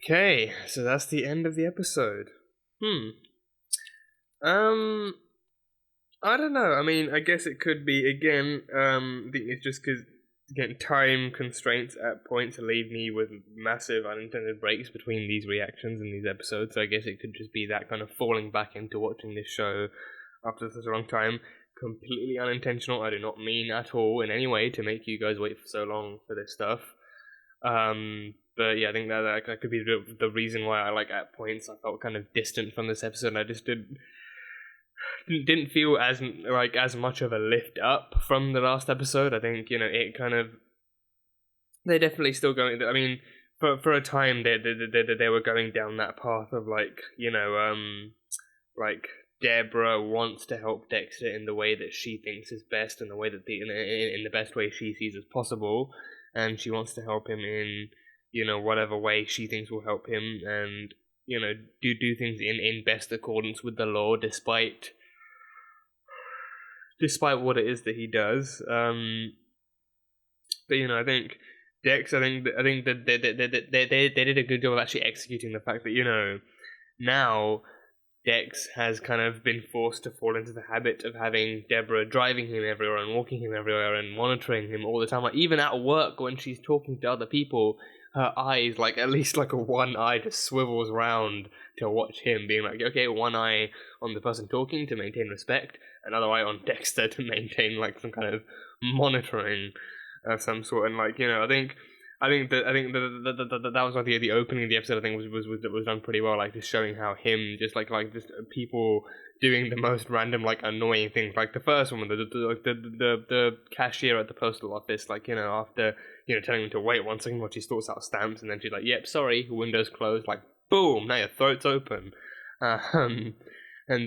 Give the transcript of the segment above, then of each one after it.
Okay, so that's the end of the episode. I don't know. I mean, I guess it could be, again, I think it's just because, again, time constraints at points leave me with massive unintended breaks between these reactions and these episodes, so I guess it could just be that kind of falling back into watching this show after such a long time. Completely unintentional. I do not mean at all in any way to make you guys wait for so long for this stuff. But yeah, I think that could be the reason why at points I felt kind of distant from this episode. I just didn't feel as much of a lift up from the last episode. I think it kind of, they're definitely still going. I mean, for a time they were going down that path of Debra wants to help Dexter in the way that she thinks is best, and the way that in the best way she sees as possible, and she wants to help him in whatever way she thinks will help him, and do things in best accordance with the law, despite what it is that he does. But I think Dex, I think that they did a good job of actually executing the fact that now Dex has kind of been forced to fall into the habit of having Debra driving him everywhere and walking him everywhere and monitoring him all the time. Like, even at work when she's talking to other people, her eyes, at least a one eye just swivels round to watch him, being like, okay, one eye on the person talking to maintain respect, another eye on Dexter to maintain some kind of monitoring of some sort. And I think that was the opening of the episode. I think was done pretty well, just showing how him just just people doing the most random annoying things. Like the first one, the cashier at the postal office, after telling him to wait 1 second while she sorts out stamps, and then she's like, "Yep, sorry, window's closed." Boom, now your throat's open. And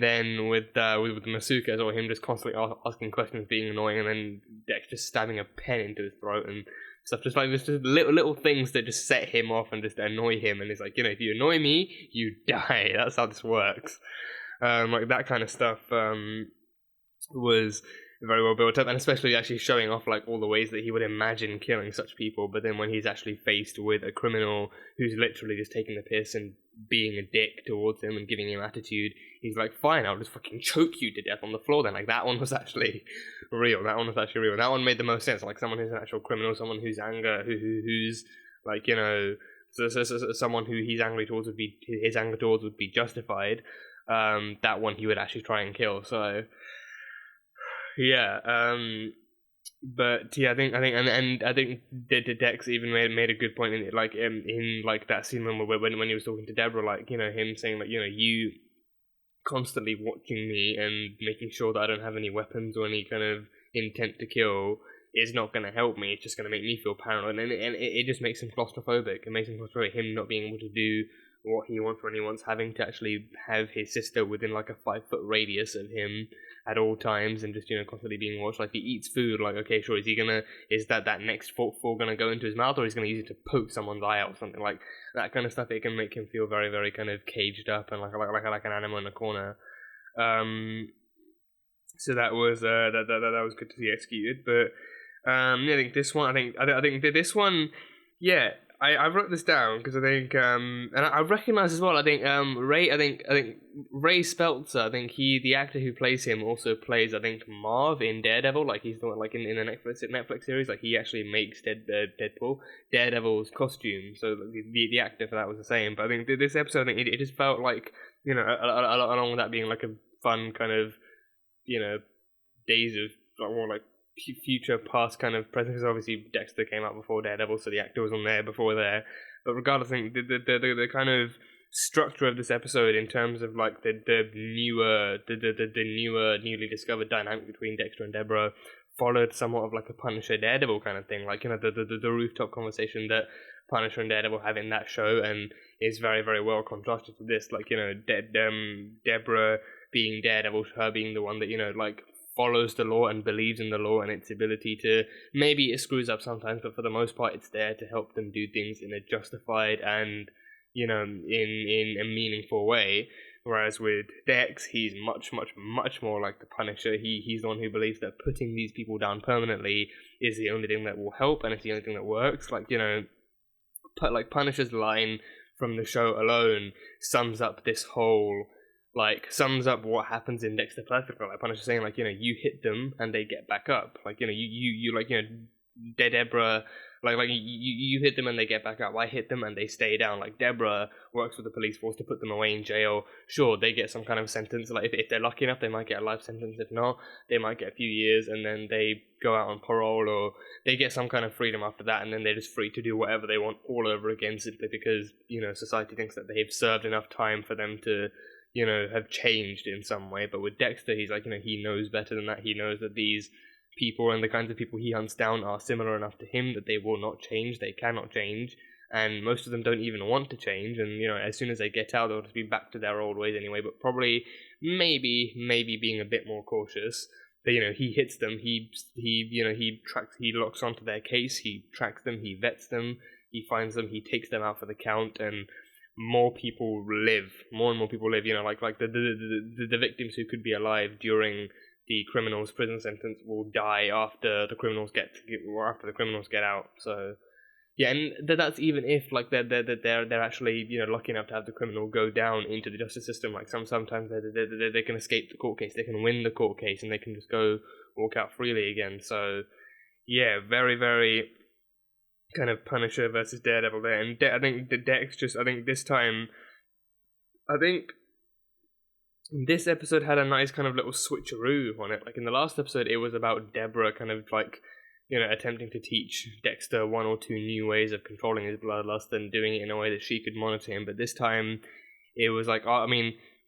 then with Masuka as well, him just constantly asking questions, being annoying, and then Dex just stabbing a pen into his throat and stuff, just little things that just set him off and just annoy him, and it's if you annoy me, you die. That's how this works. That kind of stuff was very well built up, and especially actually showing off all the ways that he would imagine killing such people, but then when he's actually faced with a criminal who's literally just taking the piss and being a dick towards him and giving him attitude, he's like, fine, I'll just fucking choke you to death on the floor then. That one was actually real. That one made the most sense. Someone who's an actual criminal, someone whose anger, who's someone who he's angry towards his anger towards would be justified. That one he would actually try and kill. So yeah, but yeah, I think Dex even made a good point in it, in that scene when he was talking to Debra, him saying you constantly watching me and making sure that I don't have any weapons or any kind of intent to kill is not going to help me. It's just going to make me feel paranoid, and it just makes him claustrophobic. It makes him claustrophobic, him not being able to do what he wants when he wants, having to actually have his sister within a 5-foot radius of him at all times, and just constantly being watched. He eats food, okay, sure, is that next forkful gonna go into his mouth, or he's gonna use it to poke someone's eye out or something that kind of stuff? It can make him feel very, very kind of caged up and like an animal in a corner. So that was that was good to see executed. But I think this one, I think this one, yeah. I wrote this down because I think, and I recognize as well. I think Ray. I think Ray Speltzer. I think the actor who plays him also plays, I think, Marv in Daredevil. He's the one in the Netflix series. He actually makes Deadpool, Daredevil's costume. So the actor for that was the same. But I think this episode, I think it just felt like along with that being a fun kind of days of more future, past, kind of present, because obviously Dexter came out before Daredevil, so the actor was on there before there. But regardless, I think the kind of structure of this episode in terms of the newly discovered dynamic between Dexter and Debra followed somewhat of a Punisher Daredevil kind of thing, the rooftop conversation that Punisher and Daredevil have in that show, and is very, very well contrasted to this. Debra being Daredevil, her being the one that follows the law and believes in the law and its ability to, maybe it screws up sometimes, but for the most part it's there to help them do things in a justified and in a meaningful way. Whereas with Dex, he's much more like the Punisher. He's the one who believes that putting these people down permanently is the only thing that will help, and it's the only thing that works. Punisher's line from the show alone sums up what happens in Dexter perfectly. Like Punisher saying, like, you hit them and they get back up. Like, you like, Debra, like you hit them and they get back up. I hit them and they stay down. Like, Debra works with the police force to put them away in jail. Sure, they get some kind of sentence. Like, if they're lucky enough, they might get a life sentence. If not, they might get a few years, and then they go out on parole, or they get some kind of freedom after that, and then they're just free to do whatever they want all over again, simply because, society thinks that they've served enough time for them to, have changed in some way. But with Dexter, he's like, he knows better than that. He knows that these people and the kinds of people he hunts down are similar enough to him that they will not change, they cannot change, and most of them don't even want to change, and, as soon as they get out, they'll just be back to their old ways anyway, but probably, maybe being a bit more cautious. But, he hits them, he locks onto their case, he tracks them, he vets them, he finds them, he takes them out for the count, and more and more people live, like the victims who could be alive during the criminal's prison sentence will die after the criminals get out. So yeah, and that's even if, like, they're actually, lucky enough to have the criminal go down into the justice system. Like, sometimes they can escape the court case, they can win the court case, and they can just go walk out freely again. So yeah, very, very kind of Punisher versus Daredevil there. And I think this episode had a nice kind of little switcheroo on it. Like, in the last episode, it was about Debra kind of, like, attempting to teach Dexter one or two new ways of controlling his bloodlust and doing it in a way that she could monitor him. But this time, it was like,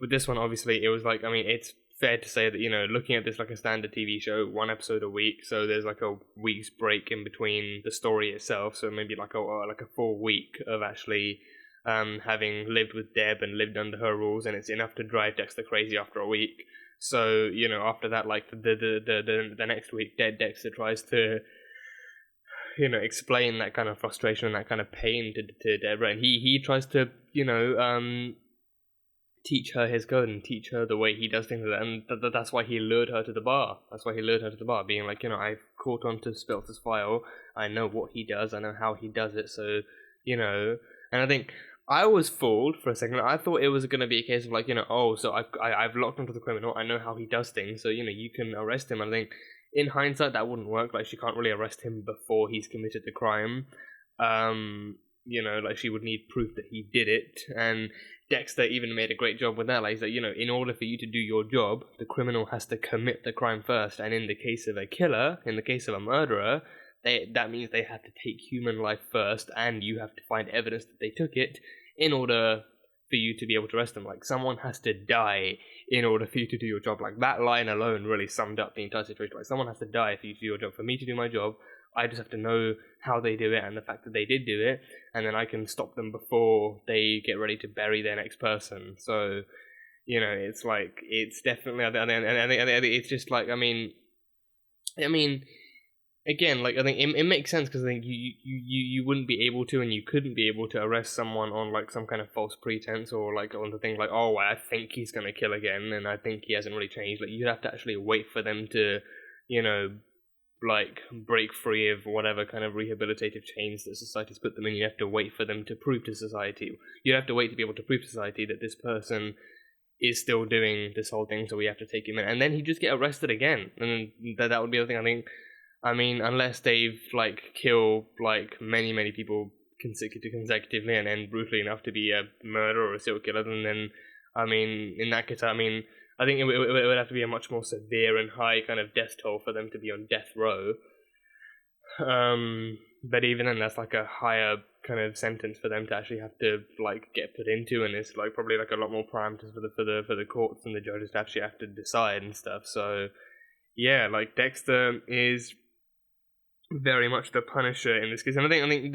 with this one, obviously, it was like, it's fair to say that, looking at this like a standard TV show, one episode a week, so there's like a week's break in between the story itself, so maybe like a full week of actually having lived with Deb and lived under her rules, and it's enough to drive Dexter crazy after a week. So, after that, like, the next week, Dexter tries to, explain that kind of frustration and that kind of pain to Debra, and he tries to, teach her his code and teach her the way he does things, and that's why he lured her to the bar. Being like, I've caught on to Speltz's file, I know what he does, I know how he does it, so, and I think I was fooled for a second. I thought it was going to be a case of, like, so I've locked onto the criminal, I know how he does things, so, you can arrest him. And I think, in hindsight, that wouldn't work. Like, she can't really arrest him before he's committed the crime. Like, she would need proof that he did it, and Dexter even made a great job with that. Like, he's like, in order for you to do your job, the criminal has to commit the crime first, and in the case of a killer, in the case of a murderer, that means they have to take human life first, and you have to find evidence that they took it in order for you to be able to arrest them. Like, someone has to die in order for you to do your job. Like, that line alone really summed up the entire situation. Like, someone has to die for you to do your job. For me to do my job, I just have to know how they do it and the fact that they did do it, and then I can stop them before they get ready to bury their next person. So, it's like, it's definitely, I think it's just like, I mean, again, like, I think it makes sense, because I think you wouldn't be able to, and you couldn't be able to arrest someone on, like, some kind of false pretense, or, like, on the thing like, oh, I think he's gonna kill again, and I think he hasn't really changed. Like, you'd have to actually wait for them to, like, break free of whatever kind of rehabilitative chains that society's put them in. You have to wait for them to prove to society. You have to wait to be able to prove to society that this person is still doing this whole thing, so we have to take him in. And then he'd just get arrested again, and that would be the thing. I mean, unless they've, like, killed, like, many people consecutively and then brutally enough to be a murderer or a serial killer, then, I mean, in that case, I think it would have to be a much more severe and high kind of death toll for them to be on death row. But even then, that's like a higher kind of sentence for them to actually have to, like, get put into, and it's, like, probably, like, a lot more parameters for the courts and the judges to actually have to decide and stuff. So yeah, like, Dexter is very much the Punisher in this case, and I think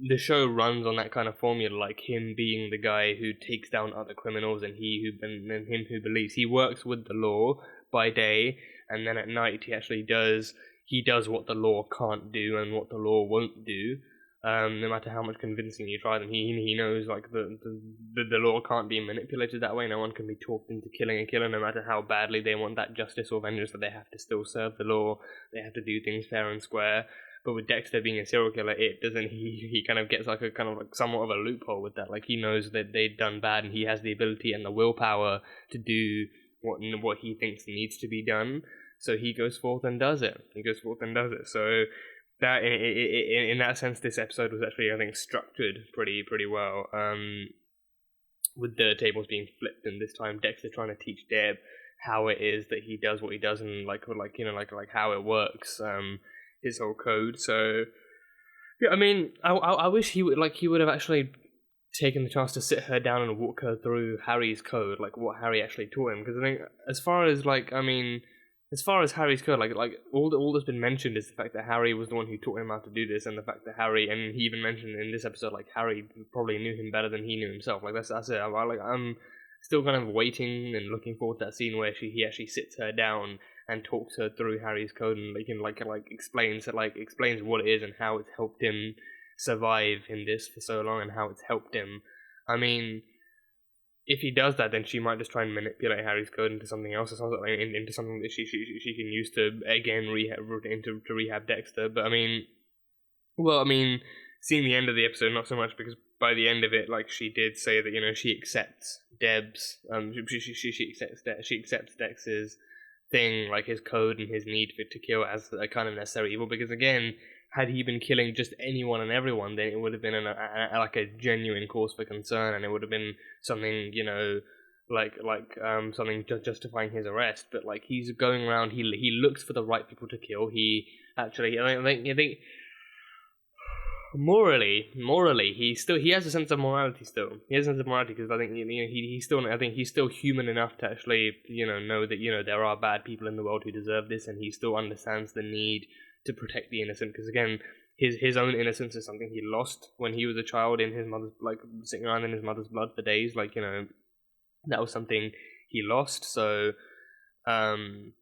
the show runs on that kind of formula, like him being the guy who takes down other criminals, and him who believes he works with the law by day, and then at night he does what the law can't do and what the law won't do. No matter how much convincing you try them, he knows, like, the law can't be manipulated that way. No one can be talked into killing a killer, no matter how badly they want that justice or vengeance. That they have to still serve the law. They have to do things fair and square. But with Dexter being a serial killer, it doesn't. He kind of gets like a kind of like somewhat of a loophole with that. Like he knows that they've done bad, and he has the ability and the willpower to do what he thinks needs to be done. So he goes forth and does it. So that in that sense, this episode was actually, I think, structured pretty well. With the tables being flipped, and this time Dexter trying to teach Deb how it is that he does what he does, and like how it works. His whole code. So yeah, I mean, I wish he would have actually taken the chance to sit her down and walk her through Harry's code, like what Harry actually taught him. Because I think as far as Harry's code, like all that's been mentioned is the fact that Harry was the one who taught him how to do this, and the fact that and he even mentioned in this episode, like Harry probably knew him better than he knew himself. Like that's it. I'm still kind of waiting and looking forward to that scene where he actually sits her down and talks her through Harry's code, and explains what it is and how it's helped him survive in this for so long, and how it's helped him. I mean, if he does that, then she might just try and manipulate Harry's code into something else, or something into something that she can use to again rehab Dexter. But I mean, seeing the end of the episode, not so much, because by the end of it, like, she did say that she accepts Deb's she accepts Dex's thing, like his code and his need to kill, as a kind of necessary evil. Because again, had he been killing just anyone and everyone, then it would have been a genuine cause for concern, and it would have been something something justifying his arrest. But like, he's going around, he looks for the right people to kill. He actually, I think morally, he has a sense of morality still. He has a sense of morality, because I think he's still human enough to actually know that there are bad people in the world who deserve this, and he still understands the need to protect the innocent. Because again, his own innocence is something he lost when he was a child, in his mother's, sitting around in his mother's blood for days. That was something he lost. So that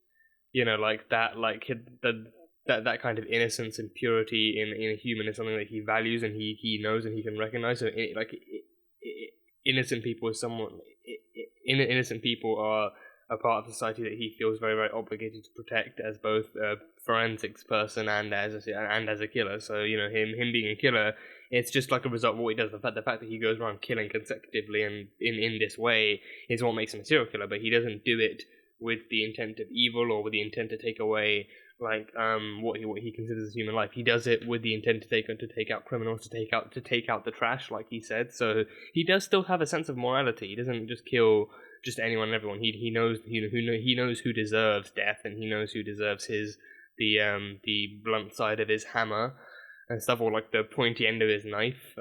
kind of innocence and purity in a human is something that he values, and he knows and he can recognize. So innocent people innocent people are a part of society that he feels very, very obligated to protect, as both a forensics person and as a killer. So him being a killer, it's just like a result of what he does. The fact that he goes around killing consecutively and in this way is what makes him a serial killer. But he doesn't do it with the intent of evil, or with the intent to take away what he considers as human life. He does it with the intent to take out criminals, to take out the trash, like he said. So he does still have a sense of morality. He doesn't just kill just anyone and everyone. He knows who deserves death, and he knows who deserves the blunt side of his hammer and stuff, or like the pointy end of his knife.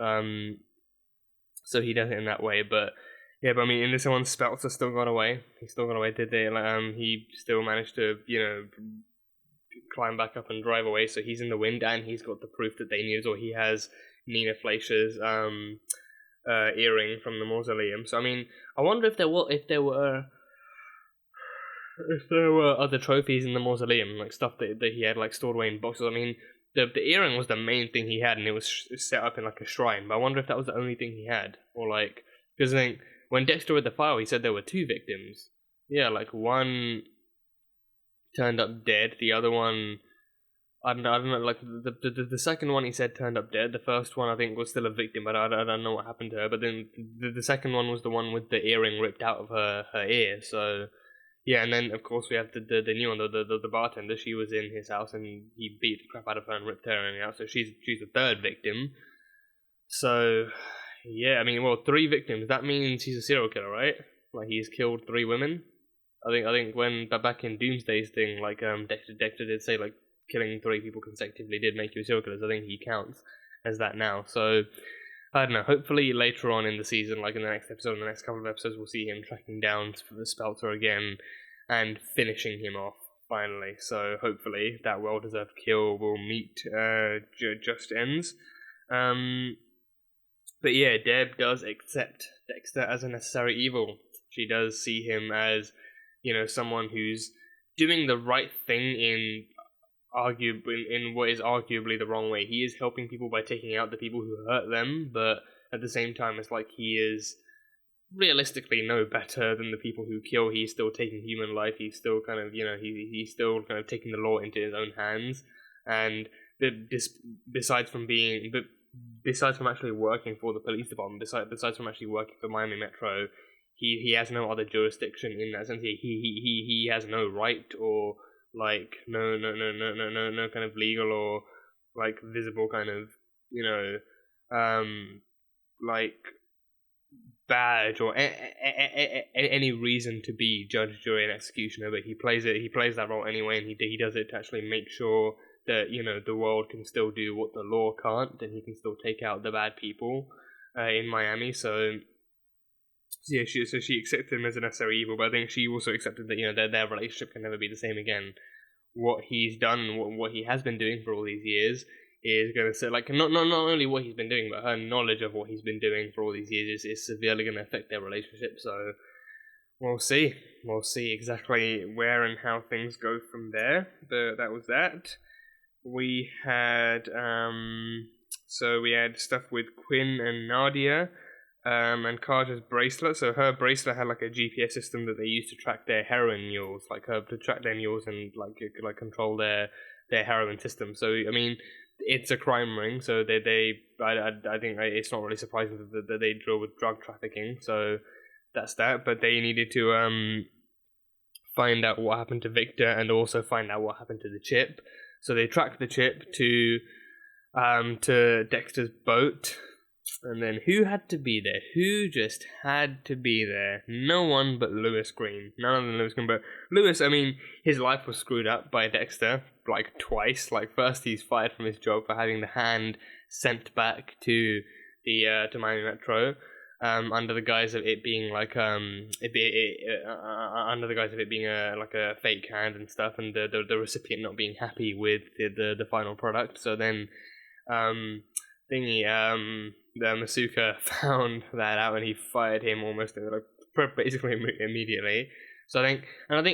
So he does it in that way. But yeah, but I mean, in this one, Speltzer still got away. He still got away. He still managed to climb back up and drive away. So he's in the wind, and he's got the proof that they needed, or he has Nina Fleischer's earring from the mausoleum. So I mean, I wonder if there were other trophies in the mausoleum, like stuff that he had stored away in boxes. I mean, the earring was the main thing he had, and it was set up in a shrine. But I wonder if that was the only thing he had, or because I think when Dexter read the file, he said there were 2 victims. Yeah, one turned up dead. The other one, I don't know. The second one he said turned up dead. The first one I think was still a victim, but I don't know what happened to her. But then the second one was the one with the earring ripped out of her ear. So yeah, and then of course we have the new one, the bartender. She was in his house, and he beat the crap out of her and ripped her earring out. So she's the third victim. So yeah, I mean, 3 victims. That means he's a serial killer, right? He's killed 3 women. I think when back in Doomsday's thing, Dexter did say killing 3 people consecutively did make you a serial killer. So I think he counts as that now. So I don't know. Hopefully later on in the season, in the next episode, in the next couple of episodes, we'll see him tracking down the Speltzer again and finishing him off finally. So hopefully that well-deserved kill will meet just ends. But yeah, Deb does accept Dexter as a necessary evil. She does see him as someone who's doing the right thing in what is arguably the wrong way. He is helping people by taking out the people who hurt them, but at the same time, it's he is realistically no better than the people who kill. He's still taking human life. He's still kind of, he's still kind of taking the law into his own hands. And besides from being, but besides from actually working for the police department, besides from actually working for Miami Metro, he has no other jurisdiction in that sense. He has no right or like no kind of legal or like visible kind of like badge or any reason to be judge, jury, and executioner, but he plays that role anyway, and he does it to actually make sure that the world can still do what the law can't, and he can still take out the bad people in Miami. So yeah, she accepted him as a necessary evil, but I think she also accepted that their relationship can never be the same again. What he's done, what he has been doing for all these years, is going to say, like, not only what he's been doing, but her knowledge of what he's been doing for all these years is severely going to affect their relationship. So we'll see exactly where and how things go from there. But that was that. We had we had stuff with Quinn and Nadia, and Carter's bracelet. So her bracelet had like a GPS system that they used to track their heroin mules, to track their mules and control their heroin system. So I mean, it's a crime ring, so I think it's not really surprising that they deal with drug trafficking. So that's that. But they needed to find out what happened to Victor and also find out what happened to the chip. So they tracked the chip to Dexter's boat. And then who had to be there? Who just had to be there? No one but Lewis Green. None other than Lewis Green. But Lewis, I mean, his life was screwed up by Dexter, like twice. Like first he's fired from his job for having the hand sent back to the to Miami Metro, under the guise of it being like under the guise of it being a fake hand and stuff, and the recipient not being happy with the final product. So then the Masuka found that out and he fired him almost basically immediately. So I think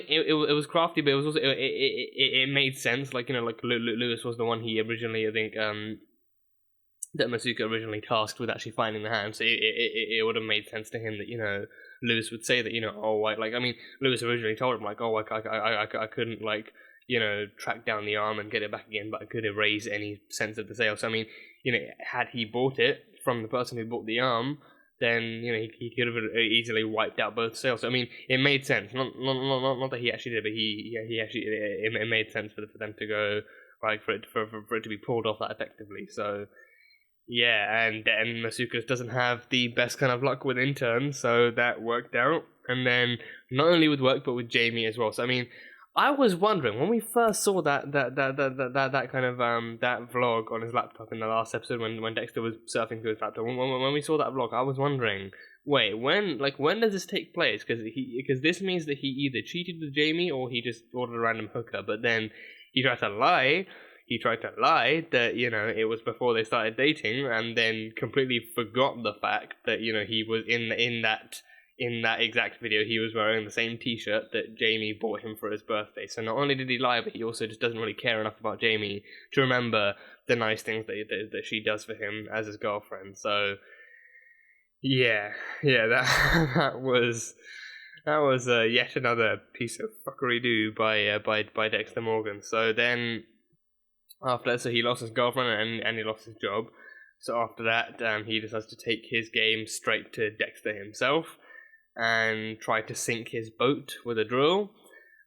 it was crafty, but it was also it made sense. Like Lewis was the one he originally that Masuka originally tasked with actually finding the hand. So it would have made sense to him that Lewis would say that Lewis originally told him I couldn't track down the arm and get it back again, but I could erase any sense of the sale. So I mean, had he bought it from the person who bought the arm, then he could have easily wiped out both sales. So I mean, it made sense. Not that he actually did, but he actually it made sense for them to go for it to be pulled off that effectively. So yeah, and Masuka doesn't have the best kind of luck with interns, so that worked out. And then not only with work, but with Jamie as well. So I mean, I was wondering when we first saw that kind of that vlog on his laptop in the last episode when Dexter was surfing through his laptop. When we saw that vlog, I was wondering, wait, when does this take place? Because this means that he either cheated with Jamie or he just ordered a random hooker. But then he tried to lie. He tried to lie that it was before they started dating, and then completely forgot the fact that he was in that exact video, he was wearing the same t-shirt that Jamie bought him for his birthday. So not only did he lie, but he also just doesn't really care enough about Jamie to remember the nice things that she does for him as his girlfriend. So yeah, that was yet another piece of fuckery-do by Dexter Morgan. So then after that, so he lost his girlfriend and he lost his job. So after that, he decides to take his game straight to Dexter himself and try to sink his boat with a drill.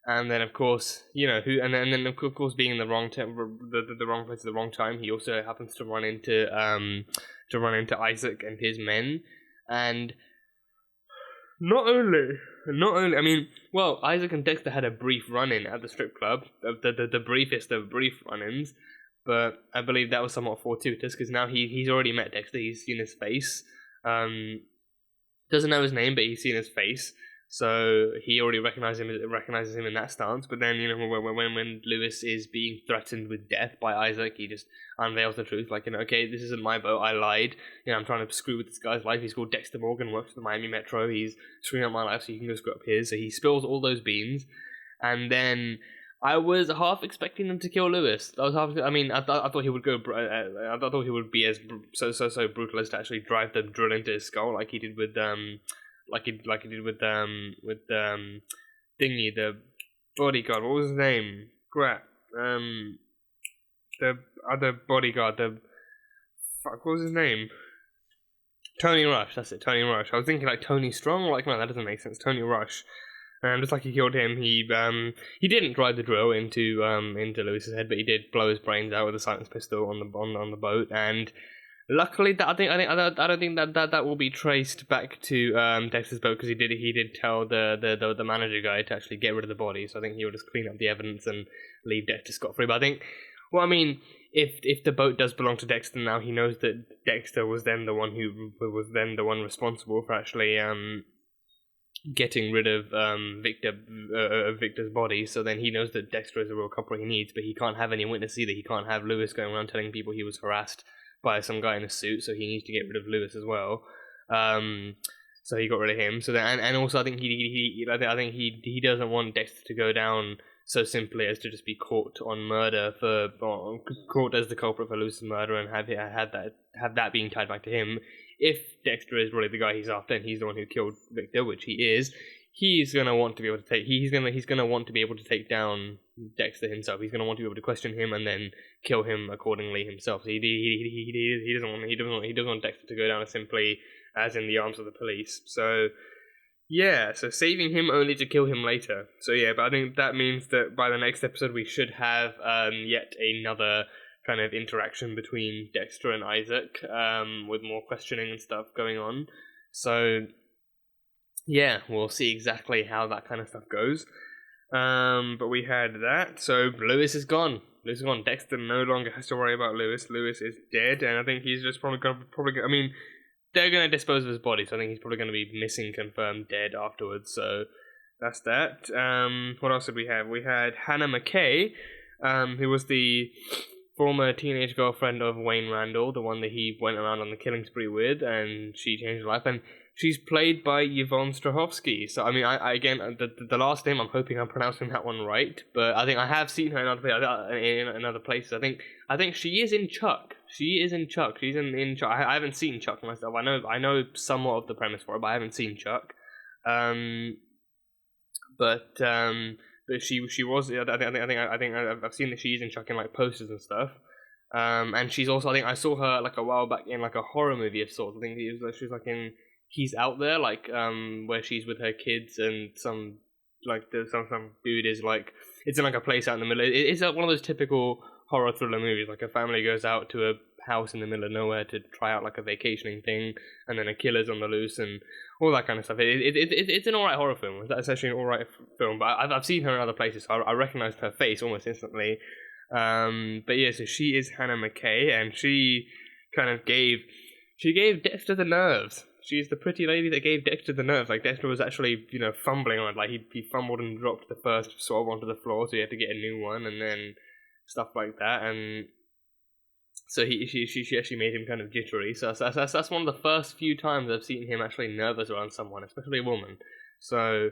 And then of course, and then of course being in the wrong the wrong place at the wrong time, he also happens to run into Isaak and his men. And not only I mean, well, Isaak and Dexter had a brief run-in at the strip club, the briefest of brief run-ins, but I believe that was somewhat fortuitous because now he's already met Dexter, he's seen his face. Doesn't know his name, but he's seen his face, so he already recognizes him in that stance. But then, when Lewis is being threatened with death by Isaak, he just unveils the truth, okay, this isn't my boat, I lied. I'm trying to screw with this guy's life. He's called Dexter Morgan, works for the Miami Metro. He's screwing up my life, so you can go screw up his. So he spills all those beans, and then I was half expecting them to kill Lewis. I thought he would go. I thought he would be as so brutal as to actually drive the drill into his skull, like he did with Thingy, the bodyguard. What was his name? Crap. the other bodyguard, the fuck, what was his name? Tony Rush. That's it, Tony Rush. I was thinking like Tony Strong. Like, no, that doesn't make sense. Tony Rush. Just like he killed him, he didn't drive the drill into Lewis's head, but he did blow his brains out with a silenced pistol on the boat. And luckily, I don't think that will be traced back to Dexter's boat, because he did tell the manager guy to actually get rid of the body. So I think he will just clean up the evidence and leave Dexter scot-free. But I think, well, I mean, if the boat does belong to Dexter now, he knows that Dexter was then the one responsible for actually getting rid of Victor's body. So then he knows that Dexter is the real culprit he needs, but he can't have any witnesses either. He can't have Lewis going around telling people he was harassed by some guy in a suit, so he needs to get rid of Lewis as well. So he got rid of him. So then, and also I think he doesn't want Dexter to go down so simply as to just be caught on murder caught as the culprit for Lewis's murder, and have that being tied back to him. If Dexter is really the guy he's after, and he's the one who killed Victor, which he is, he's gonna want to be able to take. He's gonna want to be able to take down Dexter himself. He's gonna want to be able to question him and then kill him accordingly himself. So he doesn't want Dexter to go down as simply as in the arms of the police. So yeah, so saving him only to kill him later. So yeah, but I think that means that by the next episode we should have yet another kind of interaction between Dexter and Isaak, with more questioning and stuff going on. So yeah, we'll see exactly how that kind of stuff goes. But we had that. So Lewis is gone. Dexter no longer has to worry about Lewis. Lewis is dead, and I think he's just probably gonna. I mean, they're gonna dispose of his body, so I think he's probably gonna be missing, confirmed, dead afterwards. So that's that. What else did we have? We had Hannah McKay, who was the former teenage girlfriend of Wayne Randall, the one that he went around on the killing spree with, and she changed her life. And she's played by Yvonne Strahovski. So, I mean, I again, the last name, I'm hoping I'm pronouncing that one right, but I think I have seen her in other places. I think she is in Chuck. She's in Chuck. I haven't seen Chuck myself. I know somewhat of the premise for it, but I haven't seen Chuck. But she was. I think I've seen that she's in Chuck in like posters and stuff. And she's also. I think I saw her like a while back in like a horror movie of sorts. I think she was like in He's Out There, like where she's with her kids and some dude is like, it's in like a place out in the middle. It's one of those typical horror thriller movies. Like a family goes out to a house in the middle of nowhere to try out like a vacationing thing, and then a killer's on the loose and all that kind of stuff. It's an alright horror film. It's actually an alright film, but I've seen her in other places, so I recognised her face almost instantly. But yeah, so she is Hannah McKay, and she kind of gave Dexter the nerves. She's the pretty lady that gave Dexter the nerves. Like, Dexter was actually, fumbling on it. Like, he fumbled and dropped the first swab onto the floor, so he had to get a new one, and then stuff like that. And so she actually made him kind of jittery. So that's one of the first few times I've seen him actually nervous around someone, especially a woman. So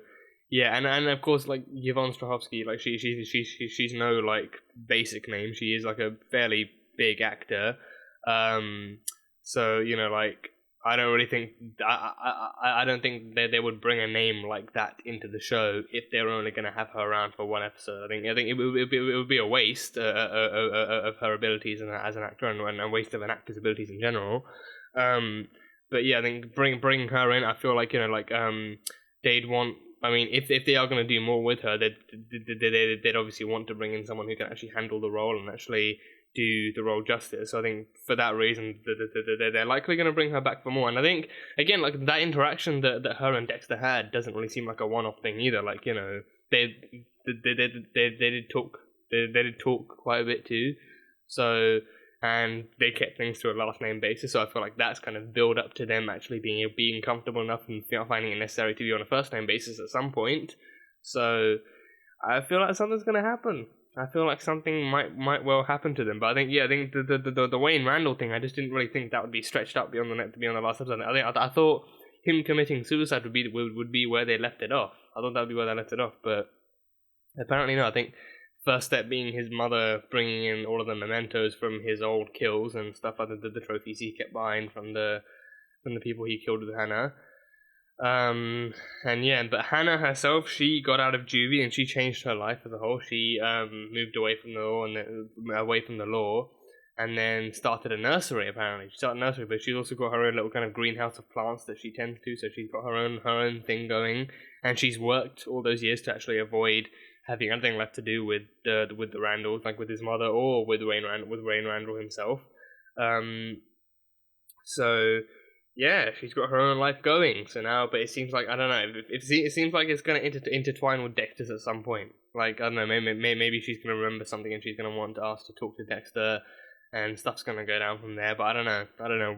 yeah, and of course, like Yvonne Strahovski, like she's no like basic name. She is like a fairly big actor. So like, I don't really think I don't think they would bring a name like that into the show if they're only going to have her around for one episode. I think it would be a waste of her abilities as an actor, and a waste of an actor's abilities in general. But yeah, I think bring her in. I feel like they'd want. I mean, if they are going to do more with her, they'd obviously want to bring in someone who can actually handle the role and actually do the role justice. So I think for that reason, they're likely going to bring her back for more. And I think, again, like that interaction that her and Dexter had doesn't really seem like a one-off thing either. Like, they did talk quite a bit too. So, and they kept things to a last name basis. So I feel like that's kind of build up to them actually being comfortable enough and finding it necessary to be on a first name basis at some point. So I feel like something's going to happen. I feel like something might well happen to them, but I think the Wayne Randall thing, I just didn't really think that would be stretched out beyond the last episode. I thought him committing suicide would be where they left it off. I thought that would be where they left it off, but apparently no. I think first step being his mother bringing in all of the mementos from his old kills and stuff like the trophies he kept buying from the people he killed with Hannah. And yeah, but Hannah herself, she got out of juvie and she changed her life as a whole. She moved away from the law and then started a nursery. Apparently, she started a nursery, but she's also got her own little kind of greenhouse of plants that she tends to. So she's got her own thing going, and she's worked all those years to actually avoid having anything left to do with the Randalls, like with his mother or with Wayne Randall himself. So yeah, she's got her own life going. So now, but it seems like, I don't know. It seems like it's gonna intertwine with Dexter's at some point. Like, I don't know. Maybe she's gonna remember something and she's gonna want us to talk to Dexter, and stuff's gonna go down from there. But I don't know.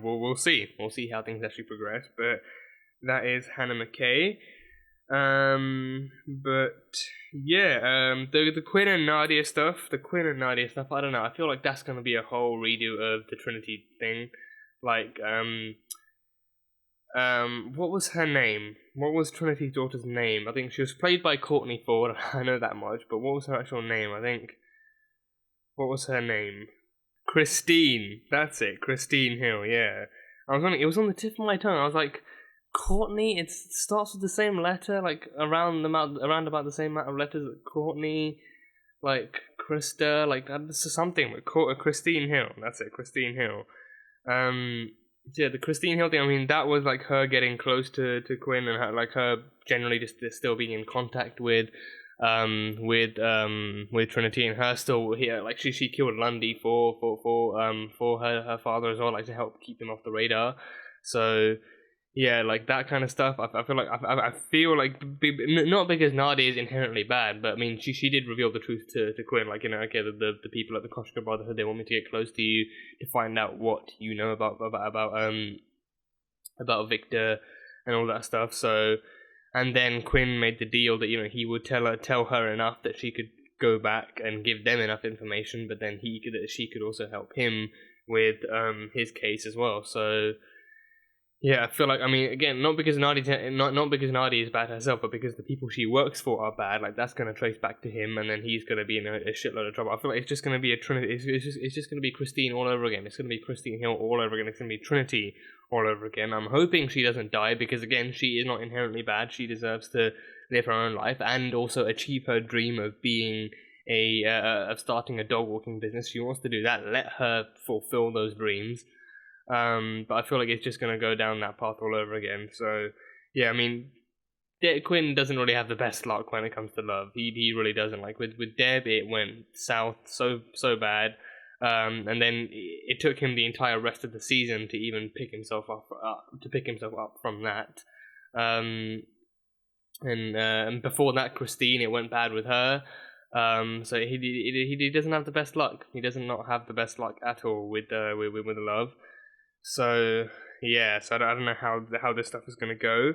We'll see. We'll see how things actually progress. But that is Hannah McKay. But yeah, the Quinn and Nadia stuff. I don't know. I feel like that's gonna be a whole redo of the Trinity thing. Like, what was her name? What was Trinity's daughter's name? I think she was played by Courtney Ford. I know that much, but what was her actual name? What was her name? Christine. That's it. Christine Hill. Yeah. It was on the tip of my tongue. I was like, Courtney. It starts with the same letter, like around about the same amount of letters that Courtney, like Krista, like that's something. But Christine Hill. That's it. Christine Hill. Yeah, the Christine Hill thing, I mean, that was like her getting close to Quinn and her generally just still being in contact with Trinity, and her still here, like she killed Lundy for her father as well, like to help keep him off the radar. So yeah, like that kind of stuff. I feel like not because Nadia is inherently bad, but I mean she did reveal the truth to Quinn. Like, okay, the people at the Koshka Brotherhood, they want me to get close to you to find out what you know about Victor and all that stuff. So, and then Quinn made the deal that he would tell her enough that she could go back and give them enough information, but then she could also help him with his case as well. So. Yeah, I feel like, I mean, again, not because Nadia is bad herself, but because the people she works for are bad. Like, that's going to trace back to him, and then he's going to be in a shitload of trouble. I feel like it's just going to be a Trinity. It's just going to be Christine all over again. It's going to be Christine Hill all over again. It's going to be Trinity all over again. I'm hoping she doesn't die because, again, she is not inherently bad. She deserves to live her own life and also achieve her dream of being of starting a dog walking business. She wants to do that. Let her fulfill those dreams. But I feel like it's just going to go down that path all over again. So, yeah, I mean, Quinn doesn't really have the best luck when it comes to love. He really doesn't. Like, with Deb, it went south so bad. And then it took him the entire rest of the season to even pick himself up from that. And before that, Christine, it went bad with her. So he doesn't have the best luck. He does not have the best luck at all with love. So yeah, so I don't know how this stuff is gonna go,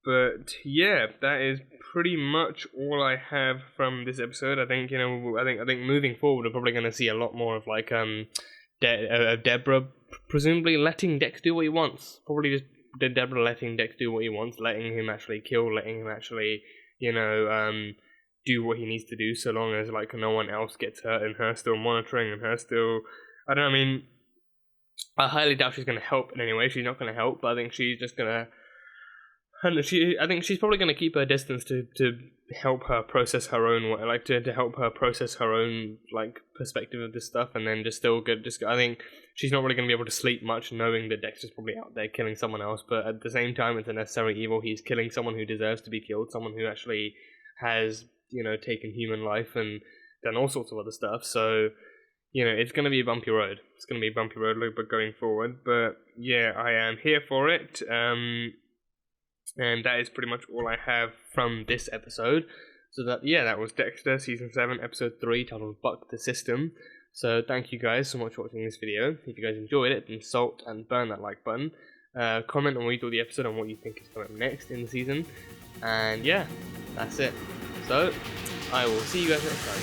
but yeah, that is pretty much all I have from this episode. I think I think moving forward, we're probably gonna see a lot more of like Debra presumably letting Dex do what he wants. Probably just Debra letting Dex do what he wants, letting him actually kill, letting him actually do what he needs to do, so long as like no one else gets hurt, and her still monitoring, and her still, I don't know, I mean, I highly doubt she's going to help in any way. She's not going to help, but I think she's just going to, I think she's probably going to keep her distance to help her process her own, like to help her process her own like perspective of this stuff, and then just still good. I think she's not really going to be able to sleep much, knowing that Dexter's probably out there killing someone else. But at the same time, it's a necessary evil. He's killing someone who deserves to be killed, someone who actually has taken human life and done all sorts of other stuff. So. It's going to be a bumpy road. It's going to be a bumpy road going forward. But yeah, I am here for it. And that is pretty much all I have from this episode. So that was Dexter, Season 7, Episode 3, titled Buck the System. So thank you guys so much for watching this video. If you guys enjoyed it, then salt and burn that like button. Comment when we do the episode on what you think is coming up next in the season. And yeah, that's it. So, I will see you guys next time.